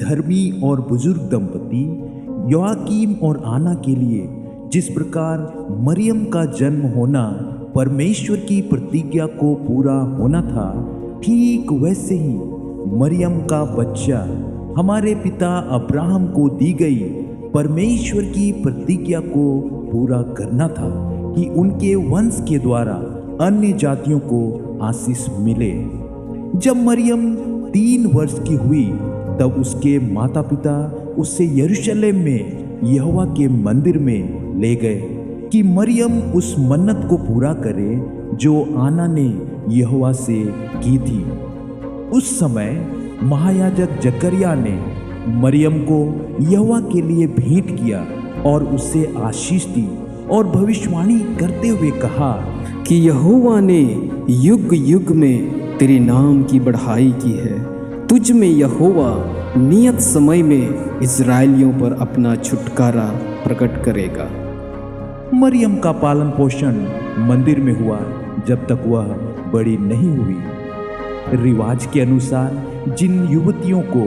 धर्मी और बुजुर्ग दंपति योआकीम और आना के लिए जिस प्रकार मरियम का जन्म होना परमेश्वर की प्रतिज्ञा को पूरा होना था, ठीक वैसे ही मरियम का बच्चा हमारे पिता अब्राहम को दी गई परमेश्वर की प्रतिज्ञा को पूरा करना था कि उनके वंश के द्वारा अन्य जातियों को आशीष मिले। जब मरियम 3 वर्ष की हुई तब उसके माता पिता उससे यरूशलेम में यहोवा के मंदिर में ले गए कि मरियम उस मन्नत को पूरा करे जो आना ने यहोवा से की थी। उस समय महायाजक जकरिया ने मरियम को यहोवा के लिए भेंट किया और उससे आशीष दी और भविष्यवाणी करते हुए कहा कि यहोवा ने युग युग में तेरे नाम की बढ़ाई की है। तुझ में यहोवा नियत समय में इज़राइलियों पर अपना छुटकारा प्रकट करेगा। मरियम का पालन पोषण मंदिर में हुआ जब तक वह बड़ी नहीं हुई। रिवाज के अनुसार जिन युवतियों को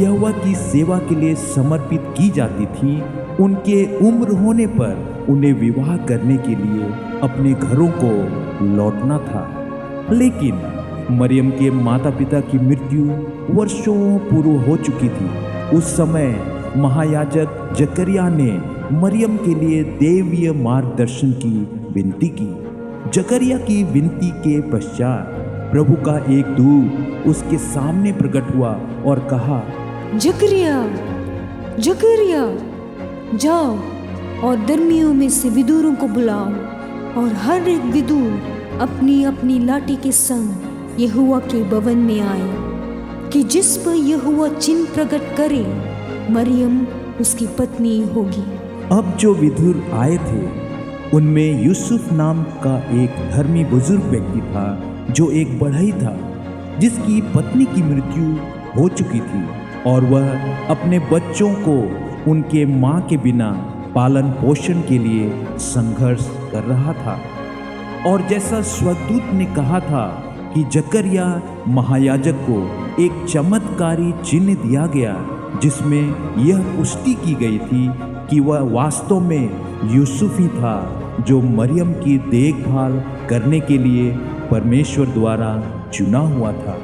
यहोवा की सेवा के लिए समर्पित की जाती थी, उनके उम्र होने पर उन्हें विवाह करने के लिए अपने घरों को लौटना था। लेकिन मरियम के माता पिता की मृत्यु वर्षों पूर्व हो चुकी थी। उस समय महायाजक जकरिया ने मरियम के लिए देवीय मार्गदर्शन की विनती की। जकरिया की विनती के पश्चात प्रभु का एक दूत उसके सामने प्रकट हुआ और कहा, जकरिया, जकरिया, जाओ और धर्मियों में से विदूरों को बुलाओ और हर एक विदूर अपनी अपनी लाठी के संग यहोवा के भवन में आए कि जिस पर यहोवा चिन्ह प्रकट करे मरियम उसकी पत्नी होगी। अब जो विदूर आए थे उनमें यूसुफ नाम का एक धर्मी बुजुर्ग व्यक्ति था, जो एक बढ़ई था, जिसकी पत्नी की मृत्यु हो चुकी थी और वह अपने बच्चों को उनके माँ के बिना पालन पोषण के लिए संघर्ष कर रहा था। और जैसा स्वर्गदूत ने कहा था कि जकरिया महायाजक को एक चमत्कारी चिन्ह दिया गया, जिसमें यह पुष्टि की गई थी कि वह वास्तव में यूसुफ ही था जो मरियम की देखभाल करने के लिए परमेश्वर द्वारा चुना हुआ था।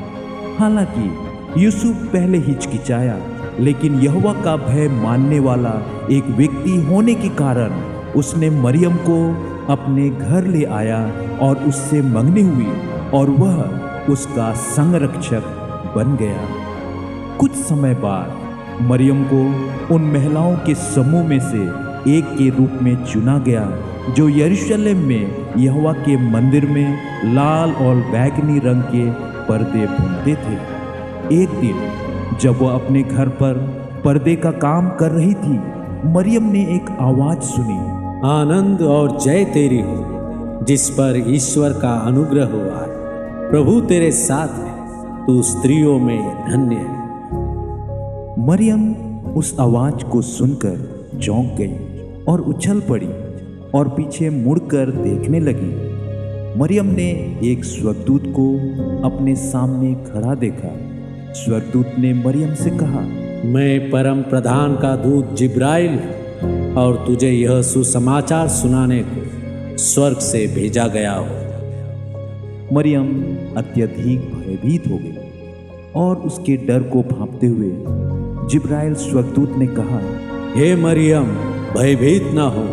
हालांकि यूसुफ पहले हिचकिचाया, लेकिन यहोवा का भय मानने वाला एक व्यक्ति होने के कारण उसने मरियम को अपने घर ले आया और उससे मंगनी हुई और वह उसका संरक्षक बन गया। कुछ समय बाद मरियम को उन महिलाओं के समूह में से एक के रूप में चुना गया जो यरूशलेम में यहोवा के मंदिर में लाल और बैंगनी रंग के पर्दे बुनते थे। एक दिन जब वह अपने घर पर पर्दे का काम कर रही थी, मरियम ने एक आवाज सुनी, आनंद और जय तेरी हो, जिस पर ईश्वर का अनुग्रह हुआ है। प्रभु तेरे साथ है, तू स्त्रियों में धन्य है। मरियम उस आवाज को सुनकर चौंक गई और उछल पड़ी और पीछे मुड़कर देखने लगी। मरियम ने एक स्वर्गदूत को अपने सामने खड़ा देखा। स्वर्गदूत ने मरियम से कहा, मैं परम प्रधान का दूत जिब्राइल हूँ और तुझे यह सुसमाचार सुनाने को स्वर्ग से भेजा गया हो। मरियम अत्यधिक भयभीत हो गई और उसके डर को भांपते हुए जिब्राइल स्वर्गदूत ने कहा, हे मरियम, भयभीत ना हो,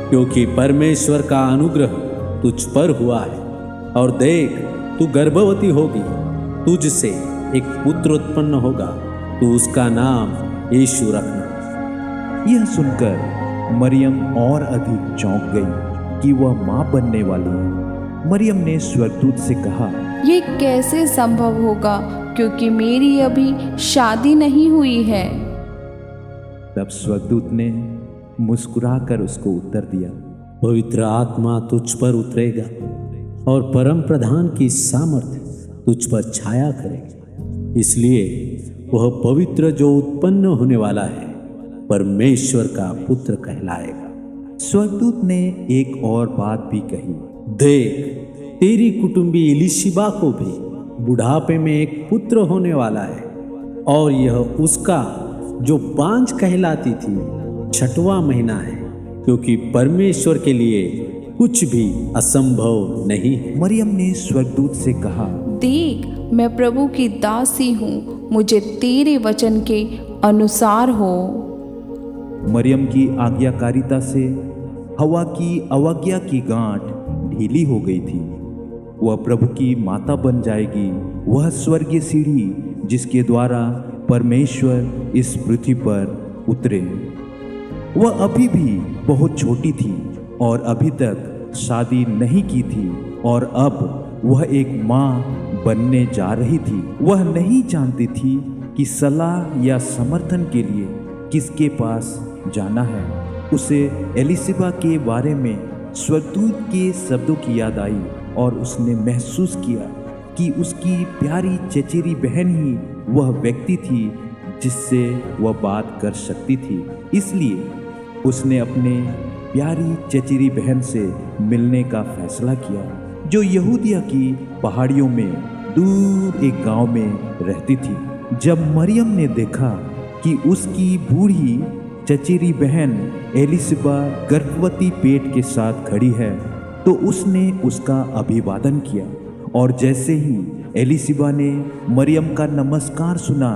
क्योंकि परमेश्वर का अनुग्रह तुझ पर हुआ है और देख, तू गर्भवती होगी, तुझसे एक पुत्र उत्पन्न होगा, तू उसका नाम यीशु रखना। यह सुनकर मरियम और अधिक चौंक गई कि वह माँ बनने वाली है। मरियम ने स्वर्गदूत से कहा, ये कैसे संभव होगा, क्योंकि मेरी अभी शादी नहीं हुई है। तब स्वर्गदूत ने मुस्कुराकर उसको उत्तर दिया, पवित्र आत्मा तुझ पर उतरेगा और परम प्रधान की सामर्थ्य तुझ पर छाया करेगी, इसलिए वह पवित्र जो उत्पन्न होने वाला है परमेश्वर का पुत्र कहलाएगा। स्वर्गदूत ने एक और बात भी कही, देख, तेरी कुटुंबी इलिशिबा को भी बुढ़ापे में एक पुत्र होने वाला है और यह उसका जो बांझ कहलाती थी, छठवां महीना है, क्योंकि परमेश्वर के लिए कुछ भी असंभव नहीं है। मरियम ने स्वर्गदूत से कहा, देख, मैं प्रभु की दासी हूँ, मुझे तेरे वचन के अनुसार हो। मरियम की आज्ञाकारिता से हवा की अवज्ञा की गांठ ढीली हो गई थी। वह प्रभु की माता बन जाएगी, वह स्वर्गीय सीढ़ी जिसके द्वारा परमेश्वर इस पृथ्वी पर उतरे। वह अभी भी बहुत छोटी थी और अभी तक शादी नहीं की थी, और अब वह एक माँ बनने जा रही थी। वह नहीं जानती थी कि सलाह या समर्थन के लिए किसके पास जाना है। उसे एलिसिबा के बारे में स्वर्गदूत के शब्दों की याद आई, और उसने महसूस किया कि उसकी प्यारी चचेरी बहन ही वह व्यक्ति थी जिससे वह बात कर सकती थी। इसलिए उसने अपने प्यारी चचेरी बहन से मिलने का फैसला किया, जो यहूदिया की पहाड़ियों में दूर एक गांव में रहती थी। जब मरियम ने देखा कि उसकी बूढ़ी चचेरी बहन एलिसिबा गर्भवती पेट के साथ खड़ी है, तो उसने उसका अभिवादन किया। और जैसे ही एलिसिबा ने मरियम का नमस्कार सुना,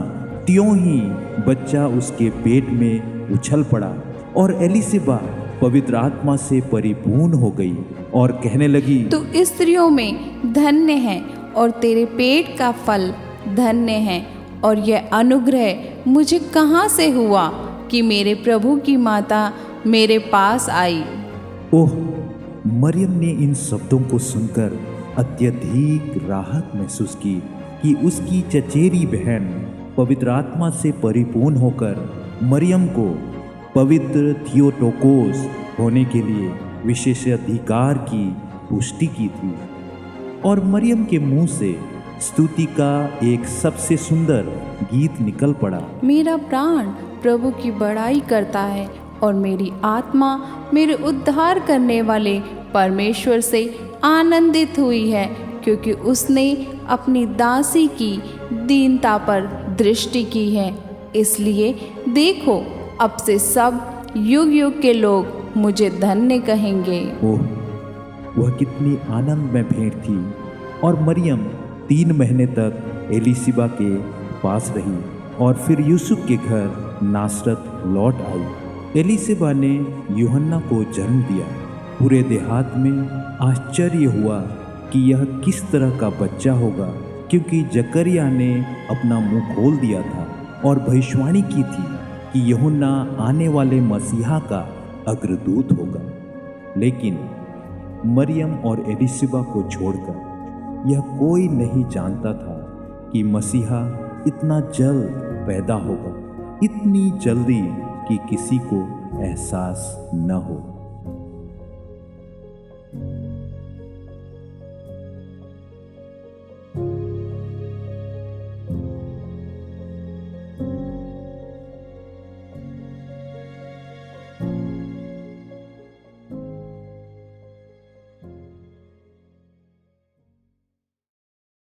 त्यों ही बच्चा उसके पेट में उछल पड़ा, और एलिसिबा पवित्र आत्मा से परिपूर्ण हो गई और कहने लगी, तू स्त्रियों में धन्य है और तेरे पेट का फल धन्य है। और यह अनुग्रह मुझे कहाँ से हुआ कि मेरे प्रभु की माता मेरे पास आई। ओह! मरियम ने इन शब्दों को सुनकर अत्यधिक राहत महसूस की कि उसकी चचेरी बहन पवित्र आत्मा से परिपूर्ण होकर मरियम को पवित्र थियोटोकोस होने के लिए विशेषाधिकार की पुष्टि की थी। और मरियम के मुंह से स्तुति का एक सबसे सुंदर गीत निकल पड़ा। मेरा प्राण प्रभु की बड़ाई करता है, और मेरी आत्मा मेरे उद्धार करने वाले परमेश्वर से आनंदित हुई है, क्योंकि उसने अपनी दासी की दीनता पर दृष्टि की है। इसलिए देखो, अब से सब युग युग के लोग मुझे धन्य कहेंगे। ओह! वह कितनी आनंदमय भेंट थी। और मरियम 3 महीने तक एलिसिबा के पास रही और फिर यूसुफ के घर नासरत लौट आई। एलिसिबा ने यूहन्ना को जन्म दिया। पूरे देहात में आश्चर्य हुआ कि यह किस तरह का बच्चा होगा, क्योंकि जकरिया ने अपना मुंह खोल दिया था और भविष्यवाणी की थी कि यूहन्ना आने वाले मसीहा का अग्रदूत होगा। लेकिन मरियम और एलिसिबा को छोड़कर यह कोई नहीं जानता था कि मसीहा इतना जल्द पैदा होगा, इतनी जल्दी कि किसी को एहसास न हो।